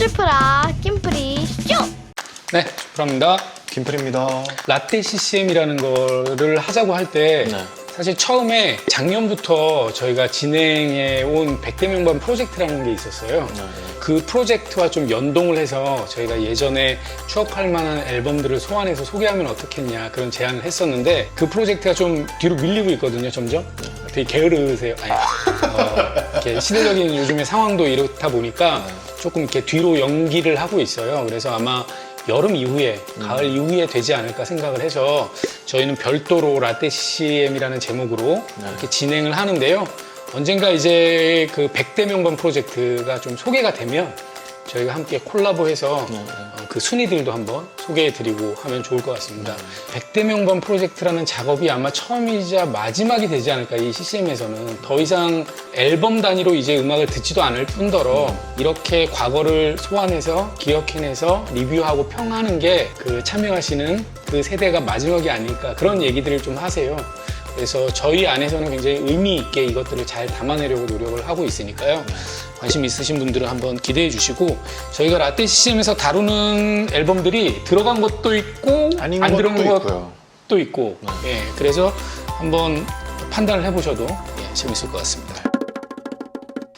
슈프라 김프리 쇼! 네, 슈프라입니다. 김프리입니다. 라떼 CCM이라는 거를 하자고 할 때 네. 사실 처음에 작년부터 저희가 진행해 온 100대 명반 프로젝트라는 게 있었어요. 그 프로젝트와 좀 연동을 해서 저희가 예전에 추억할 만한 앨범들을 소환해서 소개하면 어떻겠냐 그런 제안을 했었는데 그 프로젝트가 좀 뒤로 밀리고 있거든요, 점점. 되게 게으르세요. 아니, 이렇게 시대적인 요즘의 상황도 이렇다 보니까 조금 이렇게 뒤로 연기를 하고 있어요. 그래서 아마 여름 이후에, 가을 이후에 되지 않을까 생각을 해서 저희는 별도로 라떼 CCM이라는 제목으로 이렇게 진행을 하는데요. 언젠가 이제 그 100대 명반 프로젝트가 좀 소개가 되면 저희가 함께 콜라보해서 그 순위들도 한번 소개해드리고 하면 좋을 것 같습니다. 100대 명반 프로젝트라는 작업이 아마 처음이자 마지막이 되지 않을까, 이 CCM에서는. 더 이상 앨범 단위로 이제 음악을 듣지도 않을 뿐더러 이렇게 과거를 소환해서 기억해내서 리뷰하고 평하는 게 그 참여하시는 그 세대가 마지막이 아닐까, 그런 얘기들을 좀 하세요. 그래서 저희 안에서는 굉장히 의미 있게 이것들을 잘 담아내려고 노력을 하고 있으니까요. 관심 있으신 분들은 한번 기대해 주시고, 저희가 라떼 CCM에서 다루는 앨범들이 들어간 것도 있고 아닌 안 들어간 것도 것도 있고, 예, 그래서 한번 판단을 해보셔도 재밌을 것 같습니다.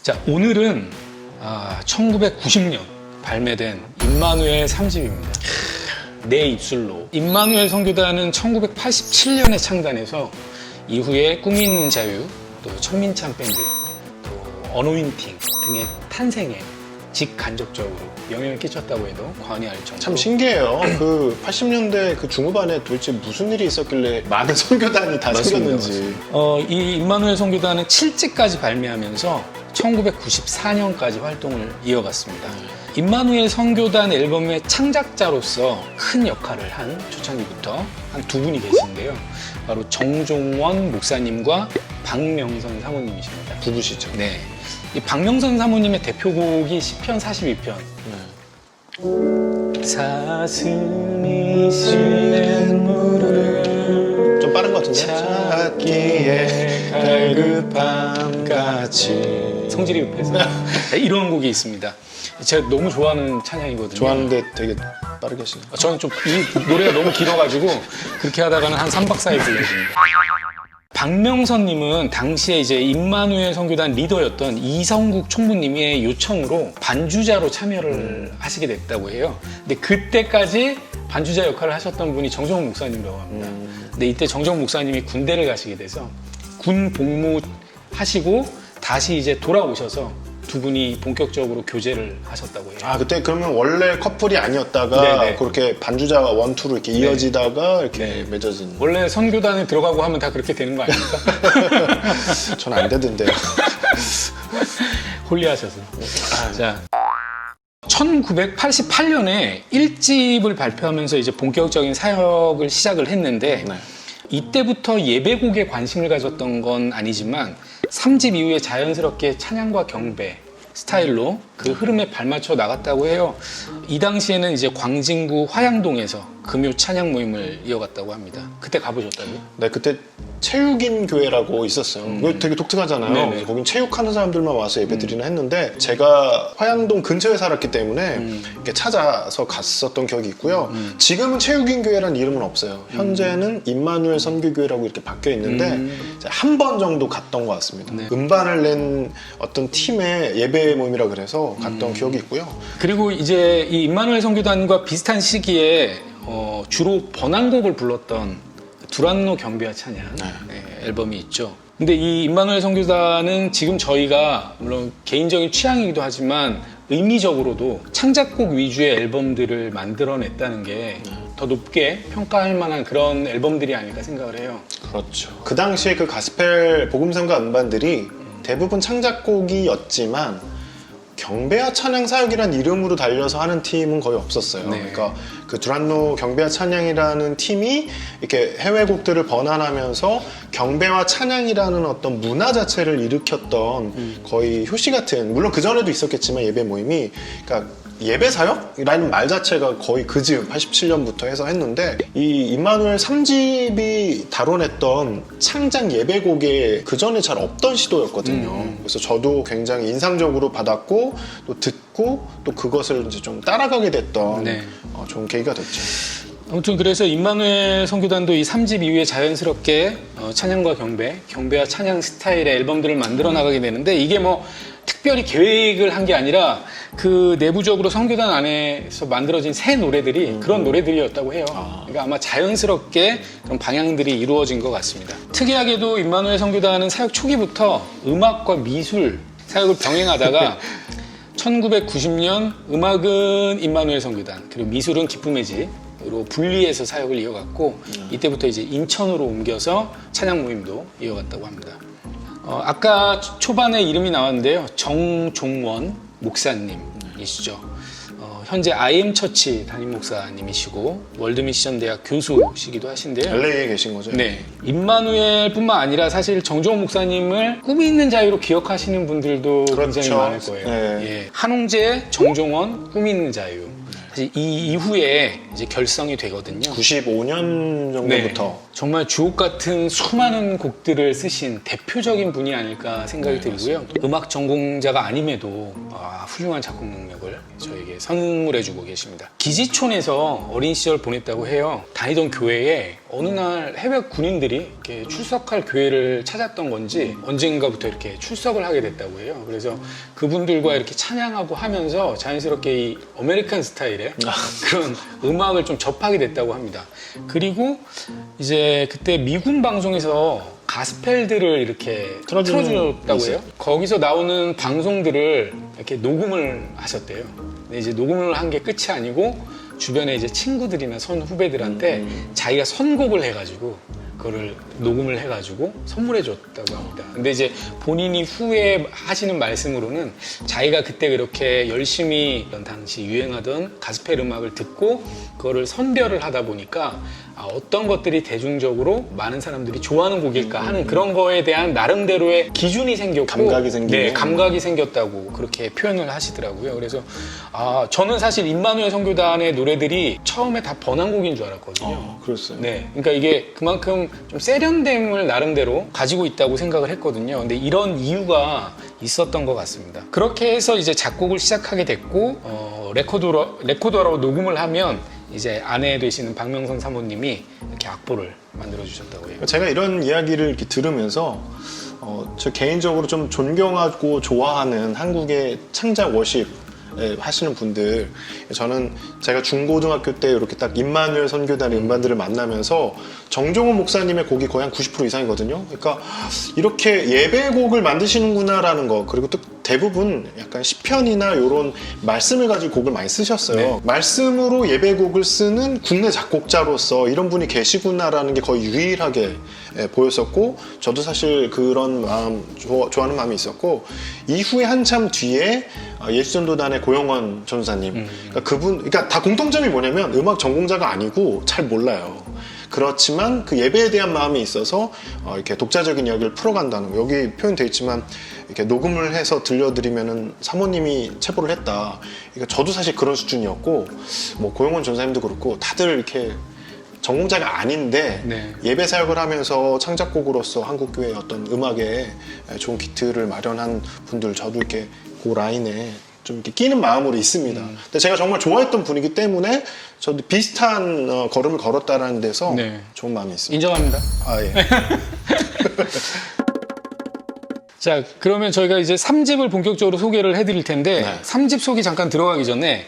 자, 오늘은 1990년 발매된 임마누엘 3집입니다. 내 입술로. 임마누엘 선교단은 1987년에 창단해서 이후에 꿈이 있는 자유, 또 천민찬 밴드, 또 어노인팅 등의 탄생에 직간접적으로 영향을 끼쳤다고 해도 과언이 아닐 정도로. 참 신기해요. 그 80년대 그 중후반에 도대체 무슨 일이 있었길래 많은 선교단이 다 생겼는지. 이 임마누엘 선교단은 7집까지 발매하면서 1994년까지 활동을 이어갔습니다. 임마누엘 선교단 앨범의 창작자로서 큰 역할을 한 초창기부터 한 두 분이 계신데요. 바로 정종원 목사님과 박명선 사모님이십니다. 부부시죠. 네. 이 박명선 사모님의 대표곡이 시편 42편. 사슴이 쉬는 물을 좀 빠른 것 같은데? 찾기에 갈급함 같이. 성질이 급해서. 이런 곡이 있습니다. 제가 너무 좋아하는 찬양이거든요. 좋아하는데 되게 빠르게 하시네. 저는 좀 이 노래가 너무 길어가지고 그렇게 하다가는 한 3박 4일 걸려집니다. 박명선님은 당시에 이제 임마누엘 선교단 리더였던 이성국 총무님의 요청으로 반주자로 참여를 하시게 됐다고 해요. 근데 그때까지 반주자 역할을 하셨던 분이 정정훈 목사님이라고 합니다. 근데 이때 정정훈 목사님이 군대를 가시게 돼서 군 복무하시고 다시 이제 돌아오셔서 두 분이 본격적으로 교제를 하셨다고 해요. 아, 그때 그러면 원래 커플이 아니었다가 네네. 그렇게 반주자가 원투로 이렇게 이어지다가 이렇게 맺어진. 원래 선교단에 들어가고 하면 다 그렇게 되는 거 아닙니까? 전 안 되던데요. 홀리하셔서. 자, 1988년에 1집을 발표하면서 이제 본격적인 사역을 시작을 했는데 네. 이때부터 예배곡에 관심을 가졌던 건 아니지만 3집 이후에 자연스럽게 찬양과 경배 스타일로 그 흐름에 발맞춰 나갔다고 해요. 이 당시에는 이제 광진구 화양동에서 금요 찬양 모임을 이어갔다고 합니다. 그때 가보셨다고요? 네, 그때 체육인 교회라고 있었어요. 그거 되게 독특하잖아요. 네네. 그래서 거긴 체육하는 사람들만 와서 예배드리나 했는데 제가 화양동 근처에 살았기 때문에 이렇게 찾아서 갔었던 기억이 있고요. 지금은 체육인 교회라는 이름은 없어요. 현재는 임마누엘 선교교회라고 이렇게 바뀌어 있는데 한 번 정도 갔던 것 같습니다. 네. 음반을 낸 어떤 팀의 예배 모임이라 그래서 갔던 기억이 있고요. 그리고 이제 이 임마누엘 선교단과 비슷한 시기에 주로 번안곡을 불렀던 두란노 경배와 찬양 앨범이 있죠. 근데 이 임마누엘 선교단은 지금 저희가 물론 개인적인 취향이기도 하지만 의미적으로도 창작곡 위주의 앨범들을 만들어냈다는 게 더 높게 평가할 만한 그런 앨범들이 아닐까 생각을 해요. 그렇죠. 그 당시에 그 가스펠 복음성가 음반들이 대부분 창작곡이었지만 경배와 찬양 사역이라는 이름으로 달려서 하는 팀은 거의 없었어요. 네. 그러니까 그 두란노 경배와 찬양이라는 팀이 이렇게 해외곡들을 번안하면서 경배와 찬양이라는 어떤 문화 자체를 일으켰던 거의 효시 같은, 물론 그 전에도 있었겠지만 예배 모임이, 그러니까 예배사역이라는 말 자체가 거의 그 즈음 87년부터 해서 했는데 이 임마누엘 3집이 다뤄냈던 창작 예배곡에 그 전에 잘 없던 시도였거든요. 그래서 저도 굉장히 인상적으로 받았고 또 듣고 또 그것을 이제 좀 따라가게 됐던 네. 좋은 계기가 됐죠. 아무튼 그래서 임마누엘 선교단도 이 3집 이후에 자연스럽게 찬양과 경배와 찬양 스타일의 앨범들을 만들어 나가게 되는데 이게 뭐 특별히 계획을 한 게 아니라 그 내부적으로 선교단 안에서 만들어진 새 노래들이 그런 노래들이었다고 해요. 그러니까 아마 자연스럽게 그런 방향들이 이루어진 것 같습니다. 특이하게도 임마누엘 선교단은 사역 초기부터 음악과 미술 사역을 병행하다가 1990년 음악은 임마누엘 선교단 그리고 미술은 기쁨의 집으로 분리해서 사역을 이어갔고 이때부터 이제 인천으로 옮겨서 찬양 모임도 이어갔다고 합니다. 아까 초반에 이름이 나왔는데요. 정종원 목사님이시죠. 현재 IM처치 담임 목사님이시고 월드미션 대학 교수시기도 하신데요. LA에 계신 거죠? 네. 임마누엘뿐만 아니라 사실 정종원 목사님을 꿈이 있는 자유로 기억하시는 분들도 굉장히 그렇죠. 많을 거예요. 네. 예. 한홍재, 정종원, 꿈이 있는 자유. 사실 이 이후에 이제 결성이 되거든요. 95년 정도부터 네. 정말 주옥 같은 수많은 곡들을 쓰신 대표적인 분이 아닐까 생각이 들고요. 음악 전공자가 아님에도 훌륭한 작곡 능력을 저에게 선물해주고 계십니다. 기지촌에서 어린 시절 보냈다고 해요. 다니던 교회에 어느 날 해외 군인들이 이렇게 출석할 교회를 찾았던 건지 언젠가부터 이렇게 출석을 하게 됐다고 해요. 그래서 그분들과 이렇게 찬양하고 하면서 자연스럽게 이 아메리칸 스타일의 그런 음악을 좀 접하게 됐다고 합니다. 그리고 이제 그때 미군 방송에서 가스펠들을 이렇게 틀어주셨다고 해요. 거기서 나오는 방송들을 이렇게 녹음을 하셨대요. 근데 이제 녹음을 한 게 끝이 아니고 주변에 이제 친구들이나 선 후배들한테 자기가 선곡을 해가지고 그거를 녹음을 해가지고 선물해 줬다고 합니다. 근데 이제 본인이 후에 하시는 말씀으로는 자기가 그때 그렇게 열심히 당시 유행하던 가스펠 음악을 듣고 그거를 선별을 하다 보니까 어떤 것들이 대중적으로 많은 사람들이 좋아하는 곡일까 하는 그런 거에 대한 나름대로의 기준이 생겼고 감각이 생기고 네, 감각이 생겼다고 그렇게 표현을 하시더라고요. 그래서 저는 사실 임마누엘 선교단의 노래들이 처음에 다 번안곡인 줄 알았거든요. 그랬어요. 네, 그러니까 이게 그만큼 좀 세련됨을 나름대로 가지고 있다고 생각을 했거든요. 근데 이런 이유가 있었던 것 같습니다. 그렇게 해서 이제 작곡을 시작하게 됐고 레코더로 녹음을 하면 이제 아내 되시는 박명선 사모님이 이렇게 악보를 만들어 주셨다고 해요. 제가 이런 이야기를 이렇게 들으면서 저 개인적으로 좀 존경하고 좋아하는 한국의 창작 워십 하시는 분들, 저는 제가 중고등학교 때 이렇게 딱 임마누엘 선교단의 음반들을 만나면서 정종원 목사님의 곡이 거의 한 90% 이상이거든요. 그러니까 이렇게 예배곡을 만드시는구나라는 거, 그리고 또 대부분 약간 시편이나 이런 말씀을 가지고 곡을 많이 쓰셨어요. 네. 말씀으로 예배곡을 쓰는 국내 작곡자로서 이런 분이 계시구나라는 게 거의 유일하게 보였었고, 저도 사실 그런 마음, 좋아하는 마음이 있었고, 이후에 한참 뒤에 예수전도단의 고영원 전사님, 그러니까 다 공통점이 뭐냐면 음악 전공자가 아니고 잘 몰라요. 그렇지만 그 예배에 대한 마음이 있어서 이렇게 독자적인 이야기를 풀어간다는 거. 여기 표현되어 있지만 이렇게 녹음을 해서 들려드리면은 사모님이 체보를 했다. 그러니까 저도 사실 그런 수준이었고, 뭐 고영원 전사님도 그렇고 다들 이렇게 전공자가 아닌데 네. 예배 사역을 하면서 창작곡으로서 한국교회의 어떤 음악에 좋은 기틀을 마련한 분들, 저도 이렇게 그 라인에 좀 이렇게 끼는 마음으로 있습니다. 근데 제가 정말 좋아했던 분이기 때문에 저도 비슷한 걸음을 걸었다라는 데서 네. 좋은 마음이 있습니다. 인정합니다. 예. 자, 그러면 저희가 이제 3집을 본격적으로 소개를 해드릴 텐데, 네. 3집 소개 잠깐 들어가기 전에,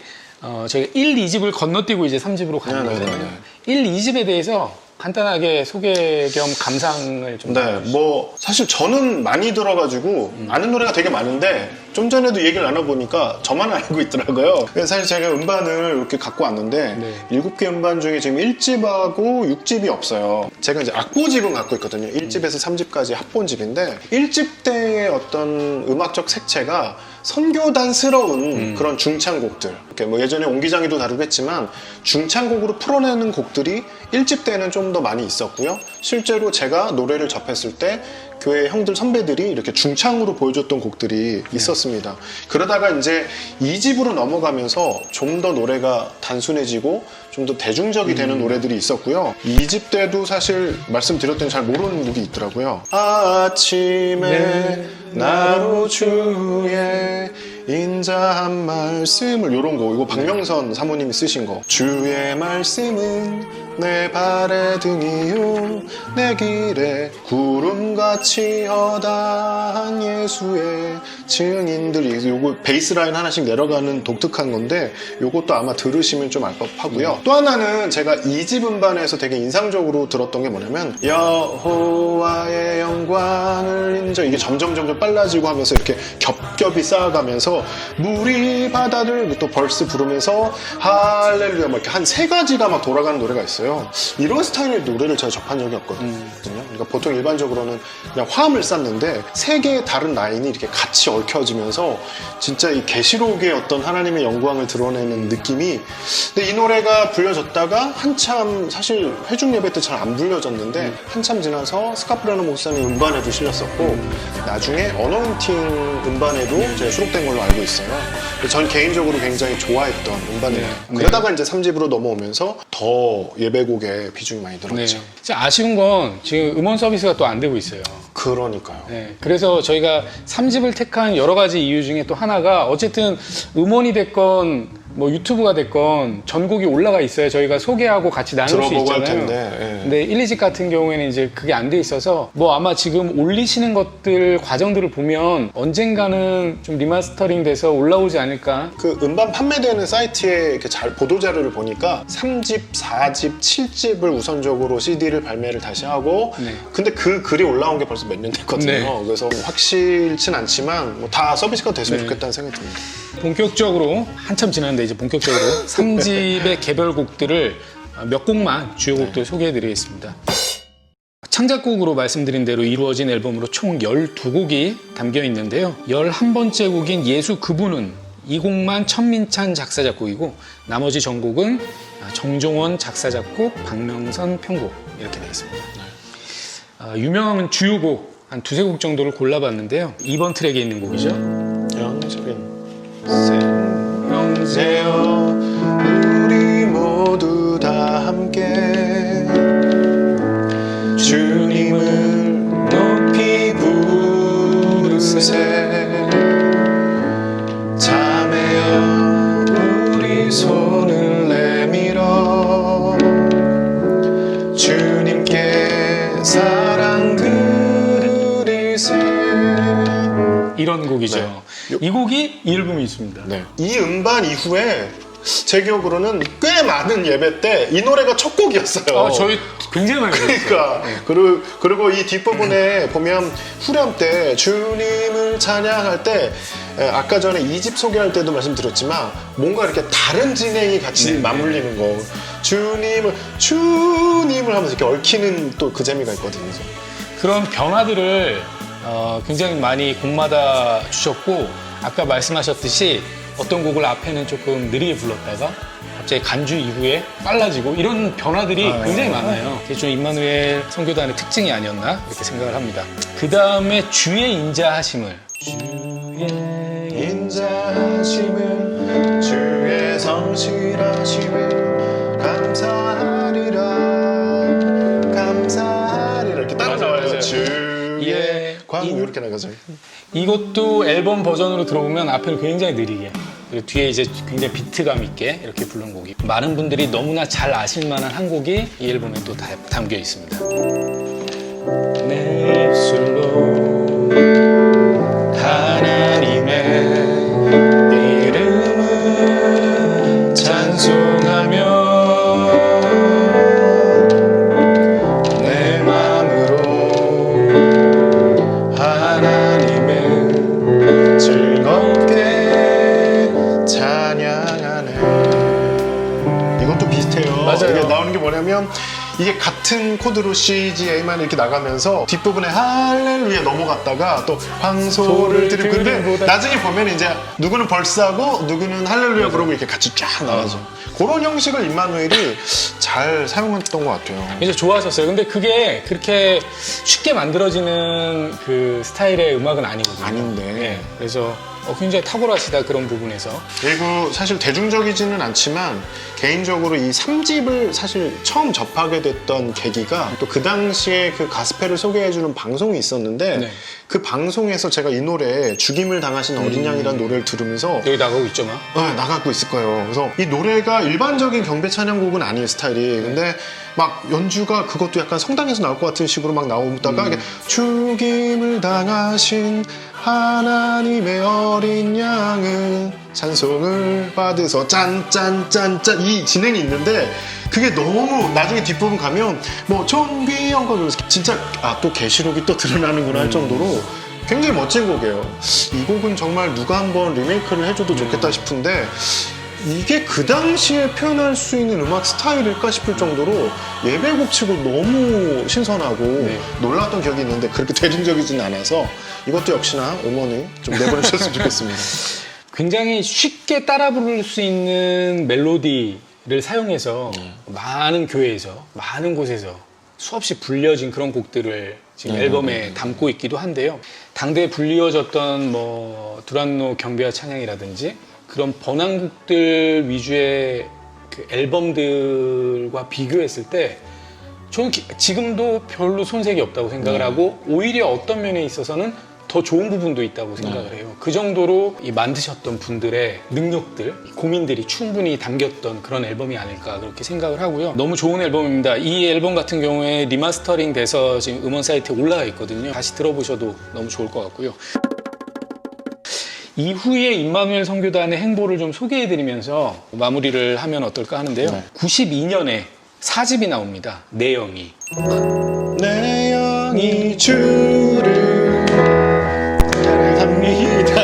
저희가 1, 2집을 건너뛰고 이제 3집으로 가는 네, 네, 거거든요. 네. 1, 2집에 대해서 간단하게 소개 겸 감상을 좀. 네, 뭐 사실 저는 많이 들어가지고 아는 노래가 되게 많은데 좀 전에도 얘기를 나눠보니까 저만 알고 있더라고요. 그래서 사실 제가 음반을 이렇게 갖고 왔는데 네. 7개 음반 중에 지금 1집하고 6집이 없어요. 제가 이제 악보집은 갖고 있거든요. 1집에서 3집까지 합본집인데 1집 때의 어떤 음악적 색채가 선교단스러운 그런 중창곡들, 이렇게 뭐 예전에 옹기장이도 다루고 했지만 중창곡으로 풀어내는 곡들이 1집 때는 좀 더 많이 있었고요. 실제로 제가 노래를 접했을 때 교회 형들 선배들이 이렇게 중창으로 보여줬던 곡들이 있었습니다. 그러다가 이제 2집으로 넘어가면서 좀 더 노래가 단순해지고 좀 더 대중적이 되는 노래들이 있었고요. 2집 때도 사실 말씀드렸더니 잘 모르는 곡이 있더라고요. 아침에 나로 주의 인자한 말씀을, 요런 거, 이거 박명선 사모님이 쓰신 거. 주의 말씀은 내 발의 등이요 내 길에 구름같이 허다한 예수의 증인들이, 요거 베이스라인 하나씩 내려가는 독특한 건데 요것도 아마 들으시면 좀 알 법하고요. 또 하나는 제가 2집 음반에서 되게 인상적으로 들었던 게 뭐냐면 여호와의 영광을 인정, 이게 점점 빨라지고 하면서 이렇게 겹겹이 쌓아가면서 물이 바다를 또 벌스 부르면서 할렐루야 막 이렇게 한 3가지가 막 돌아가는 노래가 있어요. 이런 스타일의 노래를 제가 접한 적이 없거든요. 그러니까 보통 일반적으로는 그냥 화음을 쌓는데 3개의 다른 라인이 이렇게 같이 얽혀지면서 진짜 이 계시록의 어떤 하나님의 영광을 드러내는 느낌이. 근데 이 노래가 불려졌다가 한참, 사실 회중 예배 때 잘 안 불려졌는데 한참 지나서 스카프라는 목사님 음반에도 실렸었고 나중에 어노인팅 음반에도 제가 수록된 걸로 알고 있어요. 전 개인적으로 굉장히 좋아했던 음반이에요. 그러다가 이제 3집으로 넘어오면서 더 예배곡에 비중이 많이 늘었죠. 진짜 아쉬운 건 지금 음원 서비스가 또 안 되고 있어요. 그러니까요. 그래서 저희가 3집을 택한 여러 가지 이유 중에 또 하나가, 어쨌든 음원이 됐건 뭐 유튜브가 됐건 전곡이 올라가 있어야 저희가 소개하고 같이 나눌 수 있잖아요. 텐데, 근데 1, 2집 같은 경우에는 이제 그게 안 돼 있어서 뭐 아마 지금 올리시는 것들 과정들을 보면 언젠가는 좀 리마스터링 돼서 올라오지 않을까. 그 음반 판매되는 사이트에 이렇게 잘 보도 자료를 보니까 3집, 4집, 7집을 우선적으로 CD를 발매를 다시 하고 근데 그 글이 올라온 게 벌써 몇 년 됐거든요. 그래서 확실진 않지만 뭐 다 서비스가 됐으면 좋겠다는 생각이 듭니다. 본격적으로 한참 지났는데 이제 본격적으로 3집의 개별곡들을 몇 곡만 주요 곡들 소개해드리겠습니다. 창작곡으로 말씀드린 대로 이루어진 앨범으로 총 12곡이 담겨 있는데요. 11번째 곡인 예수 그분은, 이 곡만 천민찬 작사 작곡이고 나머지 전곡은 정종원 작사 작곡, 박명선 편곡 이렇게 되어 있습니다. 유명한 주요 곡 한 2-3곡 정도를 골라봤는데요. 2번 트랙에 있는 곡이죠. 생명제여 우리 모두 다 함께 주님을 높이 부르세 자매여 우리 손을 내밀어 주님께 사랑 드리세. 이런 곡이죠. 이 곡이 이 앨범에 있습니다. 이 음반 이후에 제 기억으로는 꽤 많은 예배 때 이 노래가 첫 곡이었어요. 저희 굉장히 많이 그러니까 그리고 이 뒷부분에 보면 후렴 때 주님을 찬양할 때 아까 전에 2집 소개할 때도 말씀드렸지만 뭔가 이렇게 다른 진행이 같이 맞물리는 거, 주님을 하면서 이렇게 얽히는 또 그 재미가 있거든요. 그런 변화들을 굉장히 많이 곡마다 주셨고, 아까 말씀하셨듯이 어떤 곡을 앞에는 조금 느리게 불렀다가 갑자기 간주 이후에 빨라지고, 이런 변화들이 굉장히 많아요. 그게 좀 임마누엘 선교단의 특징이 아니었나 이렇게 생각을 합니다. 그 다음에 주의 인자하심을, 주의 성실하심을 감사하리라 이렇게 따라 나와요. 주의 광 이렇게 나가죠. 이것도 앨범 버전으로 들어보면 앞에는 굉장히 느리게, 그리고 뒤에 이제 굉장히 비트감 있게 이렇게 부른 곡이, 많은 분들이 너무나 잘 아실 만한 한 곡이 이 앨범에 또 담겨 있습니다. 내 입술로 하나님의 이름을 찬송하며 내 마음으로 하나님을 즐겁게 찬양하네. 이것도 비슷해요. 맞아요. 이게 나오는 게 뭐냐면 이게 같은 코드로 C, G, A만 이렇게 나가면서 뒷부분에 할렐루야 넘어갔다가 또 황소를 드리고, 근데 나중에 보면 이제 누구는 벌스하고 누구는 할렐루야 그러고 이렇게 같이 쫙 나가죠. 그런 형식을 임마누엘이 잘 잘 사용했던 것 같아요. 이제 좋아하셨어요. 근데 그게 그렇게 쉽게 만들어지는 그 스타일의 음악은 아니거든요. 아닌데. 네, 그래서 굉장히 탁월하시다 그런 부분에서. 그리고 사실 대중적이지는 않지만 개인적으로 이 3집을 사실 처음 접하게 됐던 계기가 또 그 당시에 그 가스펠을 소개해주는 방송이 있었는데 네. 그 방송에서 제가 이 노래 죽임을 당하신 어린 양이라는 노래를 들으면서 여기 나가고 있죠, 막. 나가고 있을 거예요. 그래서 이 노래가 일반적인 경배 찬양곡은 아니에요, 스타일이. 근데 막 연주가 그것도 약간 성당에서 나올 것 같은 식으로 막 나오다가 이게 죽임을 당하신 하나님의 어린 양은 찬송을 받으서 짠짠짠짠 이 진행이 있는데 그게 너무 나중에 뒷부분 가면 뭐 존귀한 거 진짜 또 계시록이 또 드러나는구나 할 정도로 굉장히 멋진 곡이에요. 이 곡은 정말 누가 한번 리메이크를 해줘도 좋겠다 싶은데 이게 그 당시에 표현할 수 있는 음악 스타일일까 싶을 정도로 예배곡 치고 너무 신선하고 놀랐던 기억이 있는데 그렇게 대중적이진 않아서 이것도 역시나 음원을 좀 내보내주셨으면 좋겠습니다. 굉장히 쉽게 따라 부를 수 있는 멜로디를 사용해서 많은 교회에서, 많은 곳에서 수없이 불려진 그런 곡들을 지금 앨범에 담고 있기도 한데요. 당대에 불리워졌던 뭐 두란노 경배와 찬양이라든지 그런 번안곡들 위주의 그 앨범들과 비교했을 때 저는 지금도 별로 손색이 없다고 생각을 하고 오히려 어떤 면에 있어서는 더 좋은 부분도 있다고 생각을 해요. 그 정도로 이 만드셨던 분들의 능력들, 고민들이 충분히 담겼던 그런 앨범이 아닐까 그렇게 생각을 하고요. 너무 좋은 앨범입니다. 이 앨범 같은 경우에 리마스터링 돼서 지금 음원 사이트에 올라가 있거든요. 다시 들어보셔도 너무 좋을 것 같고요. 이후에 임마누엘 선교단의 행보를 좀 소개해드리면서 마무리를 하면 어떨까 하는데요. 92년에 4집이 나옵니다. 내 영이. 내 영이 주를 따라갑니다.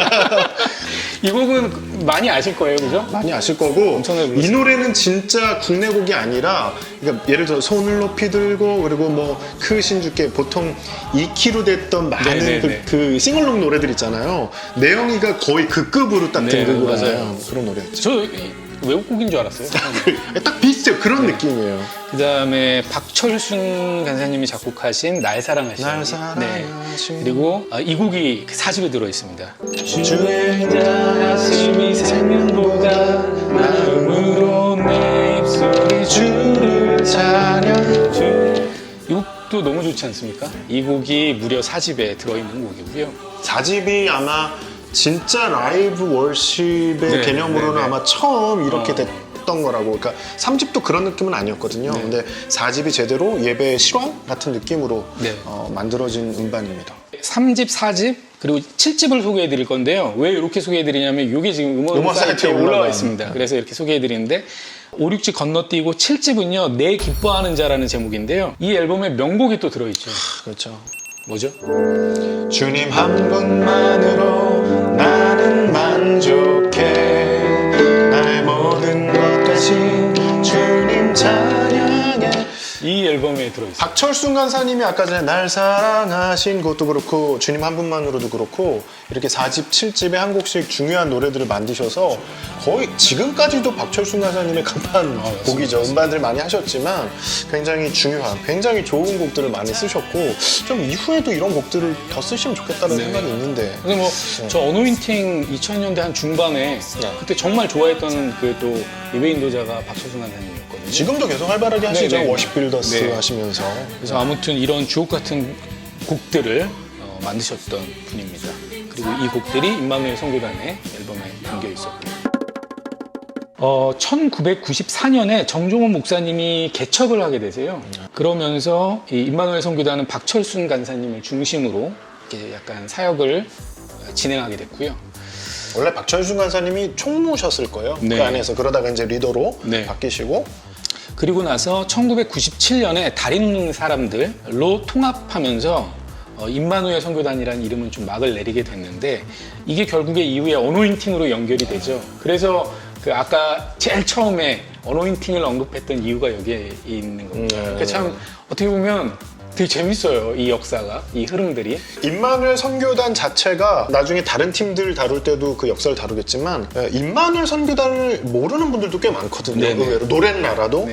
이 곡은 많이 아실 거예요, 그죠? 많이 아실 거고 엄청나게 불렀어요. 이 노래는 진짜 국내 곡이 아니라 그러니까 예를 들어 손을 높이 들고 그리고 뭐 크신 주께 보통 2kg 됐던 많은 그 싱얼롱 노래들 있잖아요. 내영이가 거의 그 급으로 딱 등극을 맞아요. 하는 그런 노래였죠. 저 외국곡인 줄 알았어요. 딱 비슷해요. 그런 느낌이에요. 그 다음에 박철순 간사님이 작곡하신 날 사랑하시는 날 사랑하시는 그리고 이 곡이 4집에 들어있습니다. 주의 인자하심이 생명보다 나음으로 내 입술이 주를 찬양. 이 곡도 너무 좋지 않습니까? 이 곡이 무려 4집에 들어있는 곡이고요. 4집이 아마 진짜 라이브 월십의 개념으로는 아마 처음 이렇게 됐던 거라고. 그러니까 3집도 그런 느낌은 아니었거든요. 근데 4집이 제대로 예배 실황 같은 느낌으로 만들어진 음반입니다. 3집, 4집, 그리고 7집을 소개해 드릴 건데요. 왜 이렇게 소개해 드리냐면 이게 지금 음원 사이트에 올라와 있습니다. 그래서 이렇게 소개해 드리는데 5, 6집 건너뛰고 7집은요. 내 기뻐하는 자라는 제목인데요. 이 앨범에 명곡이 또 들어있죠. 그렇죠. 뭐죠? 주님 한 분만으로 나는 만족해 나의 모든 것 대신 주님 찬양해. 이 앨범에 들어있어요. 박철순 간사님이 아까 전에 날 사랑하신 것도 그렇고 주님 한 분만으로도 그렇고 이렇게 4집, 7집에 한 곡씩 중요한 노래들을 만드셔서 거의 지금까지도 박철순 간사님의 간판 곡이죠. 음반들 많이 하셨지만 굉장히 중요한, 굉장히 좋은 곡들을 많이 쓰셨고 좀 이후에도 이런 곡들을 더 쓰시면 좋겠다는 생각이 있는데 근데 뭐 저 어노인팅 2000년대 한 중반에 그때 정말 좋아했던 그 또 예배 인도자가 박철순 간사님이었거든요. 지금도 계속 활발하게 하시죠. 워십 빌더스 네. 하시면서. 그래서 아무튼 이런 주옥 같은 곡들을 만드셨던 분입니다. 그리고 이 곡들이 임마누엘 선교단의 앨범에 담겨 있었고요. 1994년에 정종원 목사님이 개척을 하게 되세요. 그러면서 이 임마누엘 선교단은 박철순 간사님을 중심으로 이렇게 약간 사역을 진행하게 됐고요. 원래 박철순 간사님이 총무셨을 거예요. 그 안에서 그러다가 이제 리더로 바뀌시고. 그리고 나서 1997년에 다른 사람들로 통합하면서 임마누엘 선교단이라는 이름은 좀 막을 내리게 됐는데 이게 결국에 이후에 어노인팅으로 연결이 되죠. 그래서 그 아까 제일 처음에 어노인팅을 언급했던 이유가 여기에 있는 겁니다. 그러니까 참 어떻게 보면 되게 재밌어요. 이 역사가, 이 흐름들이. 임마누엘 선교단 자체가 나중에 다른 팀들 다룰 때도 그 역사를 다루겠지만 임마누엘 선교단을 모르는 분들도 꽤 많거든요. 의외로 노래는 알아도.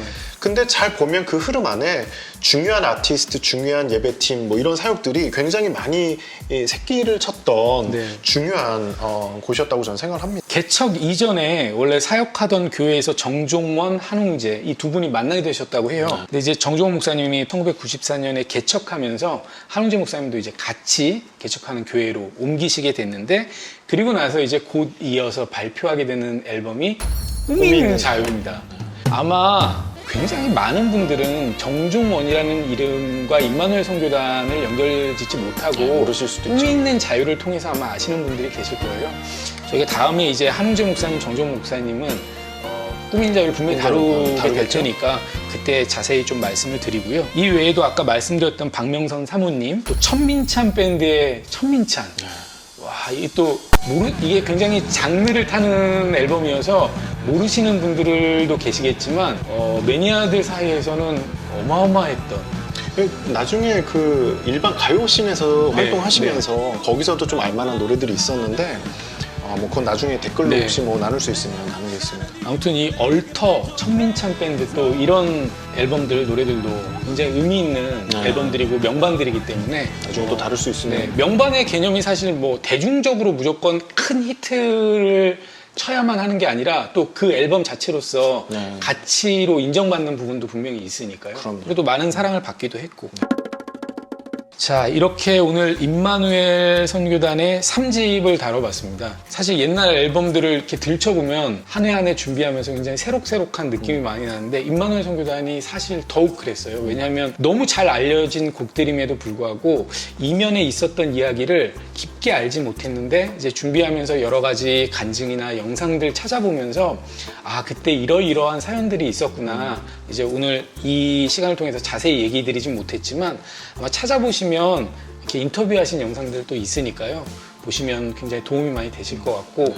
근데 잘 보면 그 흐름 안에 중요한 아티스트, 중요한 예배팀 뭐 이런 사역들이 굉장히 많이 새끼를 쳤던 네. 중요한 곳이었다고 저는 생각을 합니다. 개척 이전에 원래 사역하던 교회에서 정종원, 한웅재 이 두 분이 만나게 되셨다고 해요. 근데 이제 정종원 목사님이 1994년에 개척하면서 한웅재 목사님도 이제 같이 개척하는 교회로 옮기시게 됐는데 그리고 나서 이제 곧 이어서 발표하게 되는 앨범이 꿈이 있는 자유입니다. 아마 굉장히 많은 분들은 정종원이라는 이름과 임마누엘 선교단을 연결짓지 못하고 모르실 수도 있죠. 꿈이 있는 자유를 통해서 아마 아시는 분들이 계실 거예요. 저희가 다음에 이제 한웅재 목사님, 정종원 목사님은 꿈인 자유를 분명히 다루게 될 다루겠죠. 테니까 그때 자세히 좀 말씀을 드리고요. 이 외에도 아까 말씀드렸던 박명선 사모님, 또 천민찬 밴드의 천민찬. 와, 이게 굉장히 장르를 타는 앨범이어서 모르시는 분들도 계시겠지만 매니아들 사이에서는 어마어마했던. 나중에 그 일반 가요씬에서 네, 활동하시면서 거기서도 좀 알만한 노래들이 있었는데 뭐 그건 나중에 댓글로 네. 혹시 뭐 나눌 수 있으면 나누겠습니다. 아무튼 이 얼터, 천민찬 밴드 또 이런 앨범들, 노래들도 굉장히 의미 있는 네. 앨범들이고 명반들이기 때문에 나중에 또 다룰 수 있으면 네, 명반의 개념이 사실 뭐 대중적으로 무조건 큰 히트를 쳐야만 하는 게 아니라 또 그 앨범 자체로서 네. 가치로 인정받는 부분도 분명히 있으니까요. 그럼요. 그래도 많은 사랑을 받기도 했고. 자, 이렇게 오늘 임마누엘 선교단의 3집을 다뤄봤습니다. 사실 옛날 앨범들을 이렇게 들춰보면 한 해 한 해 준비하면서 굉장히 새록새록한 느낌이 많이 나는데 임마누엘 선교단이 사실 더욱 그랬어요. 왜냐하면 너무 잘 알려진 곡들임에도 불구하고 이면에 있었던 이야기를 깊게 알지 못했는데 이제 준비하면서 여러 가지 간증이나 영상들 찾아보면서 아, 그때 이러이러한 사연들이 있었구나. 이제 오늘 이 시간을 통해서 자세히 얘기 드리진 못했지만 아마 찾아보시면 이렇게 인터뷰하신 영상들도 있으니까요. 보시면 굉장히 도움이 많이 되실 것 같고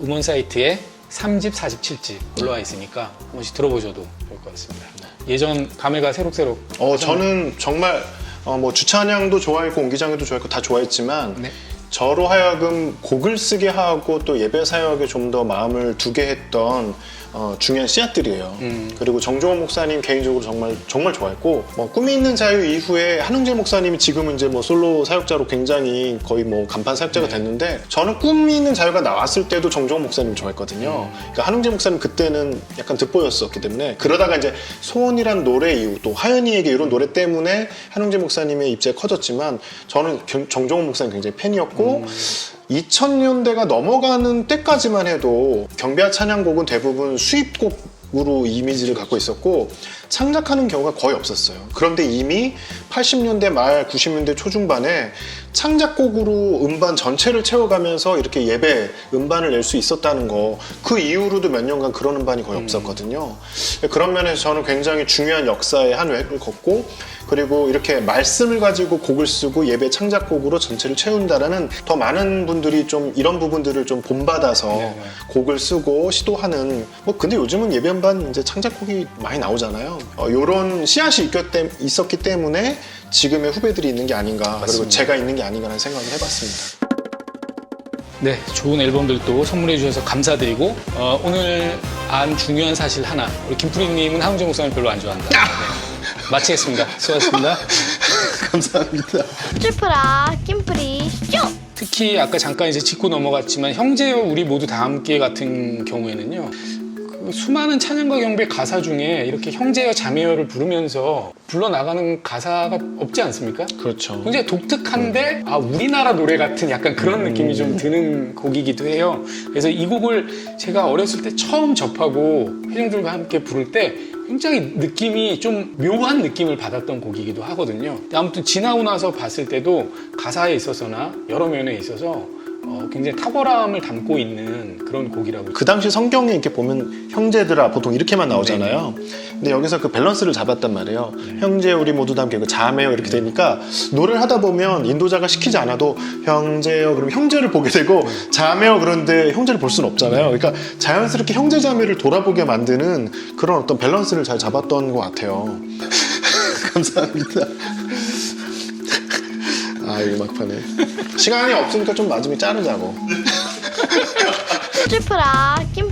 음원 사이트에 3집, 4집, 7집 올라와 있으니까 한 번씩 들어보셔도 좋을 것 같습니다. 예전 감회가 새록새록 저는 정말 뭐 주찬양도 좋아했고 옹기장도 좋아했고 다 좋아했지만 네. 저로 하여금 곡을 쓰게 하고 또 예배 사역에 좀 더 마음을 두게 했던 중요한 씨앗들이에요. 그리고 정종원 목사님 개인적으로 정말 좋아했고 뭐 꿈이 있는 자유 이후에 한웅재 목사님이 지금은 이제 뭐 솔로 사역자로 굉장히 거의 뭐 간판 사역자가 됐는데 저는 꿈이 있는 자유가 나왔을 때도 정종원 목사님 좋아했거든요. 그러니까 한웅재 목사님 그때는 약간 듣보였었기 때문에 그러다가 이제 소원이란 노래 이후 또 하연이에게 이런 노래 때문에 한웅재 목사님의 입지가 커졌지만 저는 정종원 목사님 굉장히 팬이었고 2000년대가 넘어가는 때까지만 해도 경배와 찬양곡은 대부분 수입곡으로 이미지를 갖고 있었고 창작하는 경우가 거의 없었어요. 그런데 이미 80년대 말 90년대 초중반에 창작곡으로 음반 전체를 채워가면서 이렇게 예배 음반을 낼 수 있었다는 거 그 이후로도 몇 년간 그런 음반이 거의 없었거든요. 그런 면에서 저는 굉장히 중요한 역사의 한 획을 걷고 그리고 이렇게 말씀을 가지고 곡을 쓰고 예배 창작곡으로 전체를 채운다라는 더 많은 분들이 좀 이런 부분들을 좀 본받아서 곡을 쓰고 시도하는 뭐 근데 요즘은 예배 음반 이제 창작곡이 많이 나오잖아요. 요런 씨앗이 있었기 때문에 지금의 후배들이 있는 게 아닌가 맞습니다. 그리고 제가 있는 게 아닌가라는 생각을 해봤습니다. 네, 좋은 앨범들도 선물해 주셔서 감사드리고 오늘 안 중요한 사실 하나 우리 김프리님은 한웅재 목사님 별로 안 좋아한다. 네, 마치겠습니다. 수고하셨습니다. 감사합니다. 쭈프라 김프리 쇼! 특히 아까 잠깐 이제 짚고 넘어갔지만 형제여 우리 모두 다 함께 같은 경우에는요. 그 수많은 찬양과 경배 가사 중에 이렇게 형제여 자매여를 부르면서 불러나가는 가사가 없지 않습니까? 그렇죠. 굉장히 독특한데 우리나라 노래 같은 약간 그런 느낌이 좀 드는 곡이기도 해요. 그래서 이 곡을 제가 어렸을 때 처음 접하고 회중들과 함께 부를 때 굉장히 느낌이 좀 묘한 느낌을 받았던 곡이기도 하거든요. 아무튼 지나고 나서 봤을 때도 가사에 있어서나 여러 면에 있어서 굉장히 탁월함을 담고 있는 그런 곡이라고. 그 당시 성경에 이렇게 보면 형제들아 보통 이렇게만 나오잖아요. 근데 여기서 그 밸런스를 잡았단 말이에요. 형제 우리 모두 다 함께 자매요 이렇게 되니까 노래를 하다 보면 인도자가 시키지 않아도 형제요 그럼 형제를 보게 되고 자매요 그런데 형제를 볼 수는 없잖아요. 그러니까 자연스럽게 형제 자매를 돌아보게 만드는 그런 어떤 밸런스를 잘 잡았던 것 같아요. 감사합니다. 이거 막판에 시간이 없으니까 좀 마지막에 자르자고. 쭈프라 김